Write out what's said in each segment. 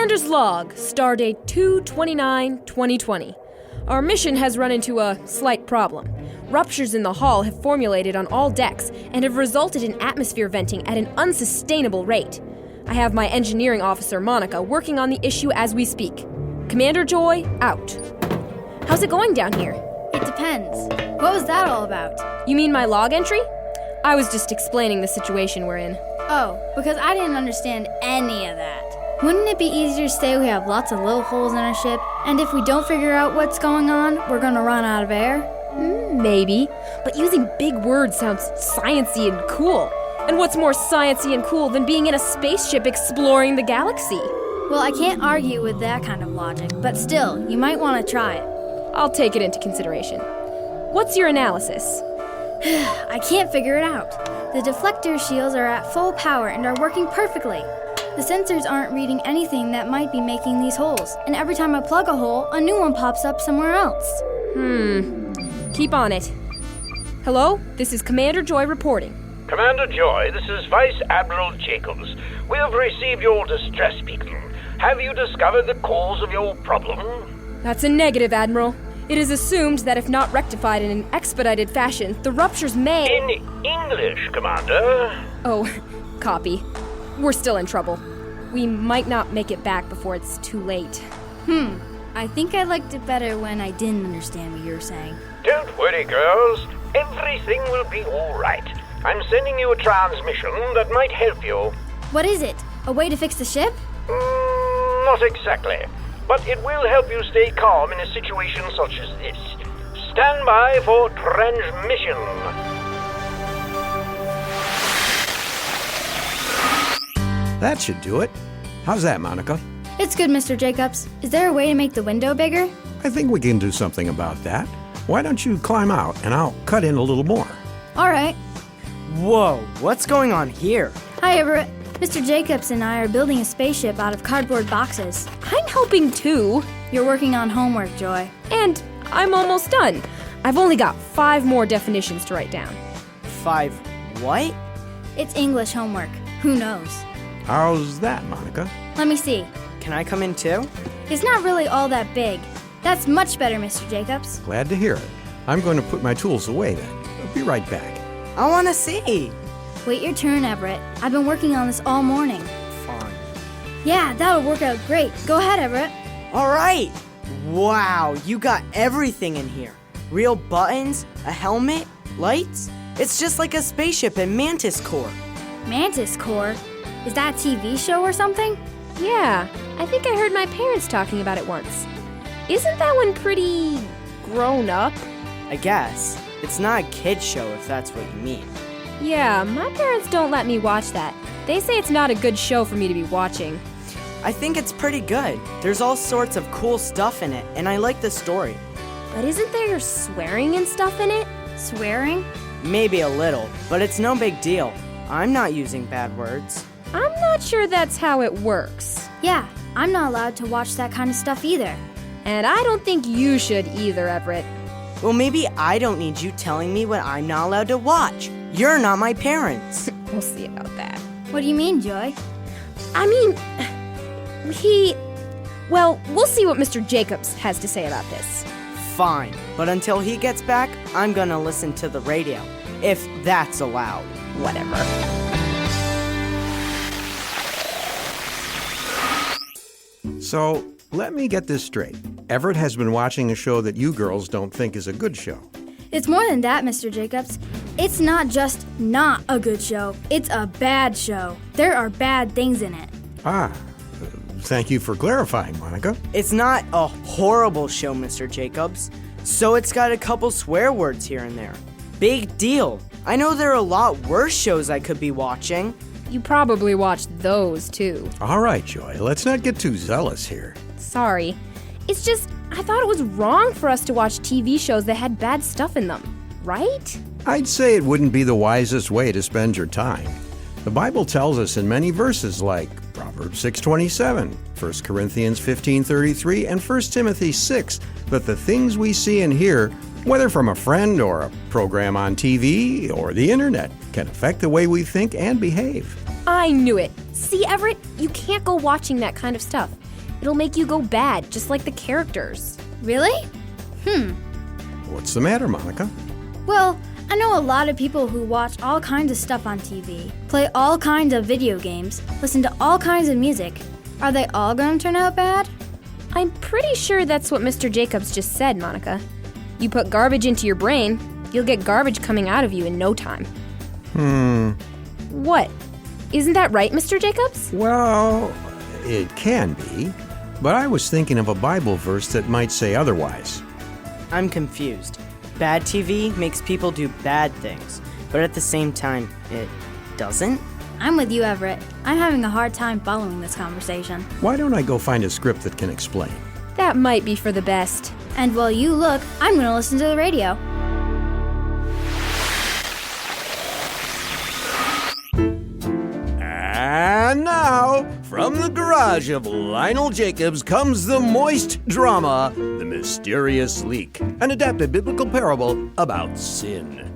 Commander's log, stardate 2/29/2020. Our mission has run into a slight problem. Ruptures in the hull have formulated on all decks and have resulted in atmosphere venting at an unsustainable rate. I have my engineering officer, Monica, working on the issue as we speak. Commander Joy, out. How's it going down here? It depends. What was that all about? You mean my log entry? I was just explaining the situation we're in. Oh, because I didn't understand any of that. Wouldn't it be easier to say we have lots of little holes in our ship, and if we don't figure out what's going on, we're gonna run out of air? Maybe, but using big words sounds sciencey and cool. And what's more sciencey and cool than being in a spaceship exploring the galaxy? Well, I can't argue with that kind of logic, but still, you might want to try it. I'll take it into consideration. What's your analysis? I can't figure it out. The deflector shields are at full power and are working perfectly. The sensors aren't reading anything that might be making these holes, and every time I plug a hole, a new one pops up somewhere else. Keep on it. Hello, this is Commander Joy reporting. Commander Joy, this is Vice Admiral Jacobs. We have received your distress beacon. Have you discovered the cause of your problem? That's a negative, Admiral. It is assumed that if not rectified in an expedited fashion, the ruptures may... In English, Commander. Oh, copy. We're still in trouble. We might not make it back before it's too late. I think I liked it better when I didn't understand what you were saying. Don't worry, girls. Everything will be all right. I'm sending you a transmission that might help you. What is it? A way to fix the ship? Not exactly, but it will help you stay calm in a situation such as this. Stand by for transmission. That should do it. How's that, Monica? It's good, Mr. Jacobs. Is there a way to make the window bigger? I think we can do something about that. Why don't you climb out and I'll cut in a little more. All right. Whoa, what's going on here? Hi, Everett. Mr. Jacobs and I are building a spaceship out of cardboard boxes. I'm helping too. You're working on homework, Joy. And I'm almost done. I've only got 5 more definitions to write down. 5 what? It's English homework. Who knows? How's that, Monica? Let me see. Can I come in too? It's not really all that big. That's much better, Mr. Jacobs. Glad to hear it. I'm going to put my tools away then. I'll be right back. I want to see. Wait your turn, Everett. I've been working on this all morning. Fine. Yeah, that'll work out great. Go ahead, Everett. All right. Wow, you got everything in here. Real buttons, a helmet, lights. It's just like a spaceship in Mantis Corps. Mantis Corps? Is that a TV show or something? Yeah, I think I heard my parents talking about it once. Isn't that one pretty grown up? I guess. It's not a kid's show if that's what you mean. Yeah, my parents don't let me watch that. They say it's not a good show for me to be watching. I think it's pretty good. There's all sorts of cool stuff in it, and I like the story. But isn't there swearing and stuff in it? Swearing? Maybe a little, but it's no big deal. I'm not using bad words. I'm not sure that's how it works. Yeah, I'm not allowed to watch that kind of stuff either. And I don't think you should either, Everett. Well, maybe I don't need you telling me what I'm not allowed to watch. You're not my parents. We'll see about that. What do you mean, Joy? I mean, well, we'll see what Mr. Jacobs has to say about this. Fine, but until he gets back, I'm gonna listen to the radio, if that's allowed. Whatever. So, let me get this straight. Everett has been watching a show that you girls don't think is a good show. It's more than that, Mr. Jacobs. It's not just not a good show. It's a bad show. There are bad things in it. Thank you for clarifying, Monica. It's not a horrible show, Mr. Jacobs. So it's got a couple swear words here and there. Big deal. I know there are a lot worse shows I could be watching. You probably watched those, too. All right, Joy, let's not get too zealous here. Sorry. It's just, I thought it was wrong for us to watch TV shows that had bad stuff in them, right? I'd say it wouldn't be the wisest way to spend your time. The Bible tells us in many verses like Proverbs 6:27, 1 Corinthians 15:33, and 1 Timothy 6 that the things we see and hear, whether from a friend or a program on TV or the internet, can affect the way we think and behave. I knew it. See, Everett, you can't go watching that kind of stuff. It'll make you go bad, just like the characters. Really? What's the matter, Monica? Well, I know a lot of people who watch all kinds of stuff on TV, play all kinds of video games, listen to all kinds of music. Are they all going to turn out bad? I'm pretty sure that's what Mr. Jacobs just said, Monica. You put garbage into your brain, you'll get garbage coming out of you in no time. What? Isn't that right, Mr. Jacobs? Well, it can be, but I was thinking of a Bible verse that might say otherwise. I'm confused. Bad TV makes people do bad things, but at the same time, it doesn't? I'm with you, Everett. I'm having a hard time following this conversation. Why don't I go find a script that can explain? That might be for the best. And while you look, I'm going to listen to the radio. And now, from the garage of Lionel Jacobs comes the moist drama, The Mysterious Leak, an adapted biblical parable about sin.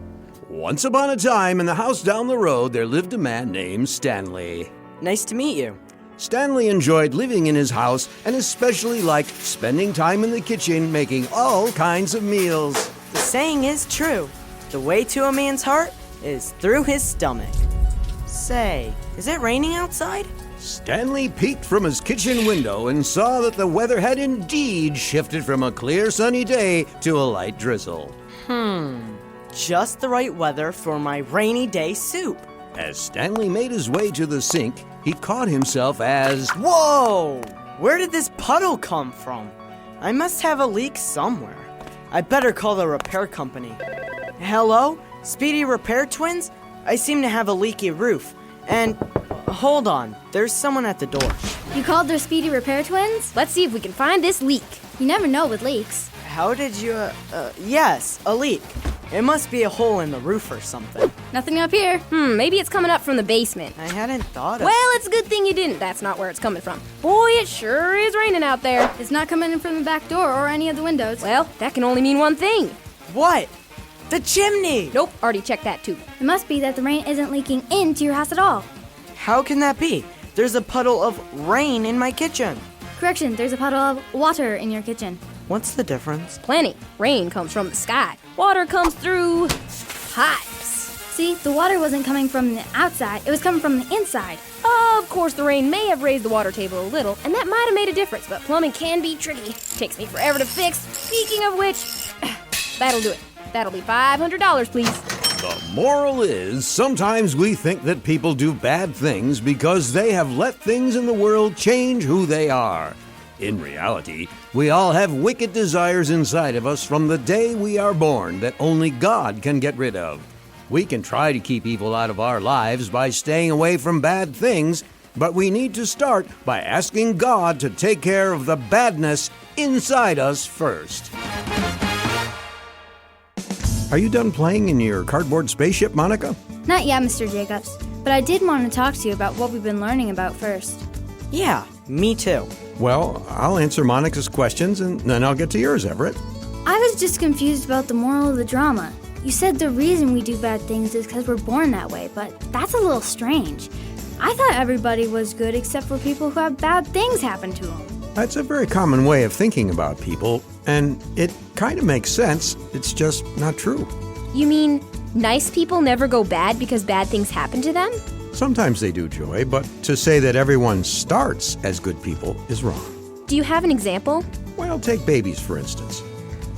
Once upon a time, in the house down the road, there lived a man named Stanley. Nice to meet you. Stanley enjoyed living in his house and especially liked spending time in the kitchen making all kinds of meals. The saying is true. The way to a man's heart is through his stomach. Say, is it raining outside? Stanley peeked from his kitchen window and saw that the weather had indeed shifted from a clear sunny day to a light drizzle. Just the right weather for my rainy day soup. As Stanley made his way to the sink, he caught himself as... Whoa! Where did this puddle come from? I must have a leak somewhere. I better call the repair company. Hello? Speedy Repair Twins? I seem to have a leaky roof. And hold on, there's someone at the door. You called their Speedy Repair Twins? Let's see if we can find this leak. You never know with leaks. How did you, yes, a leak. It must be a hole in the roof or something. Nothing up here. Maybe it's coming up from the basement. I hadn't thought of... Well, it's a good thing you didn't. That's not where it's coming from. Boy, it sure is raining out there. It's not coming in from the back door or any of the windows. Well, that can only mean one thing. What? The chimney! Nope, already checked that too. It must be that the rain isn't leaking into your house at all. How can that be? There's a puddle of rain in my kitchen. Correction, there's a puddle of water in your kitchen. What's the difference? Plenty. Rain comes from the sky. Water comes through pipes. See, the water wasn't coming from the outside, it was coming from the inside. Of course, the rain may have raised the water table a little, and that might have made a difference, but plumbing can be tricky. Takes me forever to fix. Speaking of which, that'll do it. That'll be $500, please. The moral is, sometimes we think that people do bad things because they have let things in the world change who they are. In reality, we all have wicked desires inside of us from the day we are born that only God can get rid of. We can try to keep evil out of our lives by staying away from bad things, but we need to start by asking God to take care of the badness inside us first. Are you done playing in your cardboard spaceship, Monica? Not yet, Mr. Jacobs, but I did want to talk to you about what we've been learning about first. Yeah, me too. Well, I'll answer Monica's questions and then I'll get to yours, Everett. I was just confused about the moral of the drama. You said the reason we do bad things is because we're born that way, but that's a little strange. I thought everybody was good except for people who have bad things happen to them. That's a very common way of thinking about people, and it kind of makes sense. It's just not true. You mean nice people never go bad because bad things happen to them? Sometimes they do, Joy, but to say that everyone starts as good people is wrong. Do you have an example? Well, take babies, for instance.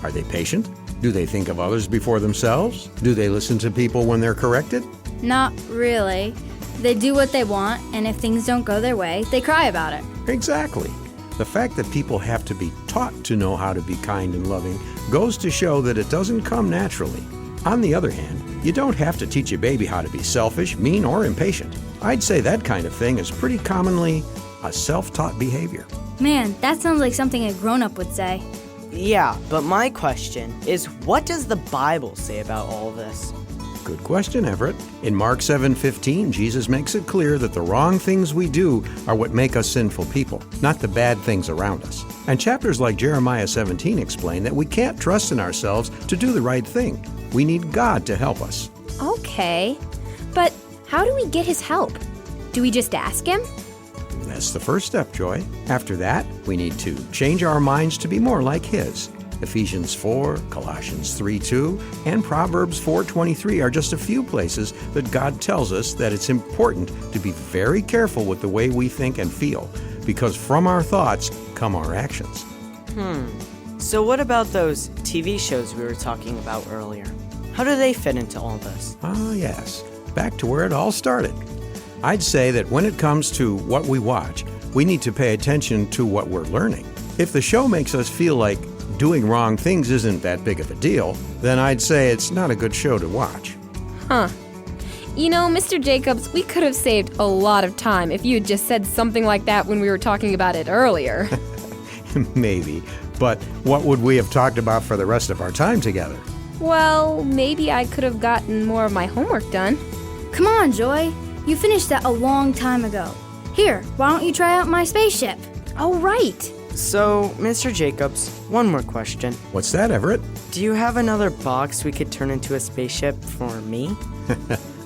Are they patient? Do they think of others before themselves? Do they listen to people when they're corrected? Not really. They do what they want, and if things don't go their way, they cry about it. Exactly. The fact that people have to be taught to know how to be kind and loving goes to show that it doesn't come naturally. On the other hand, you don't have to teach a baby how to be selfish, mean, or impatient. I'd say that kind of thing is pretty commonly a self-taught behavior. Man, that sounds like something a grown-up would say. Yeah, but my question is, what does the Bible say about all this? Good question, Everett. In Mark 7:15, Jesus makes it clear that the wrong things we do are what make us sinful people, not the bad things around us. And chapters like Jeremiah 17 explain that we can't trust in ourselves to do the right thing. We need God to help us. Okay, but how do we get his help? Do we just ask him? That's the first step, Joy. After that, we need to change our minds to be more like His. Ephesians 4, Colossians 3:2, and Proverbs 4:23 are just a few places that God tells us that it's important to be very careful with the way we think and feel, because from our thoughts come our actions. So what about those TV shows we were talking about earlier? How do they fit into all this? Ah, yes. Back to where it all started. I'd say that when it comes to what we watch, we need to pay attention to what we're learning. If the show makes us feel like doing wrong things isn't that big of a deal, then I'd say it's not a good show to watch. Huh. You know, Mr. Jacobs, we could have saved a lot of time if you had just said something like that when we were talking about it earlier. Maybe, but what would we have talked about for the rest of our time together? Well, maybe I could have gotten more of my homework done. Come on, Joy. You finished that a long time ago. Here, why don't you try out my spaceship? Oh, right. So, Mr. Jacobs, one more question. What's that, Everett? Do you have another box we could turn into a spaceship for me?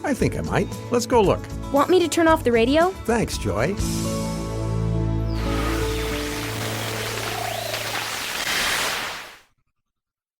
I think I might. Let's go look. Want me to turn off the radio? Thanks, Joy.